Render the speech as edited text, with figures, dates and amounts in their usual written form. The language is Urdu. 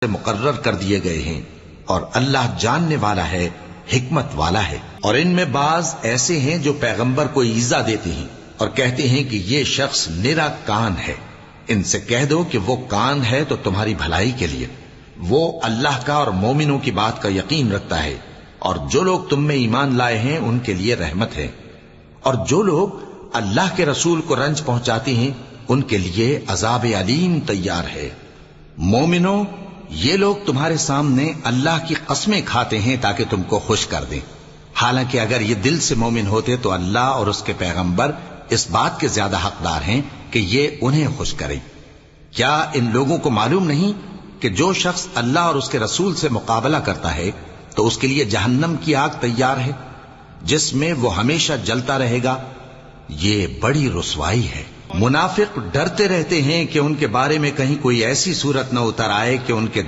مقرر کر دیے گئے ہیں، اور اللہ جاننے والا ہے، حکمت والا ہے۔ اور ان میں بعض ایسے ہیں جو پیغمبر کو ایذا دیتے ہیں اور کہتے ہیں کہ یہ شخص نرا کان ہے۔ ان سے کہہ دو کہ وہ کان ہے تو تمہاری بھلائی کے لیے، وہ اللہ کا اور مومنوں کی بات کا یقین رکھتا ہے، اور جو لوگ تم میں ایمان لائے ہیں ان کے لیے رحمت ہے، اور جو لوگ اللہ کے رسول کو رنج پہنچاتے ہیں ان کے لیے عذاب علیم تیار ہے۔ مومنوں، یہ لوگ تمہارے سامنے اللہ کی قسمیں کھاتے ہیں تاکہ تم کو خوش کر دیں، حالانکہ اگر یہ دل سے مومن ہوتے تو اللہ اور اس کے پیغمبر اس بات کے زیادہ حقدار ہیں کہ یہ انہیں خوش کریں۔ کیا ان لوگوں کو معلوم نہیں کہ جو شخص اللہ اور اس کے رسول سے مقابلہ کرتا ہے تو اس کے لیے جہنم کی آگ تیار ہے جس میں وہ ہمیشہ جلتا رہے گا، یہ بڑی رسوائی ہے۔ منافق ڈرتے رہتے ہیں کہ ان کے بارے میں کہیں کوئی ایسی صورت نہ اتر آئے کہ ان کے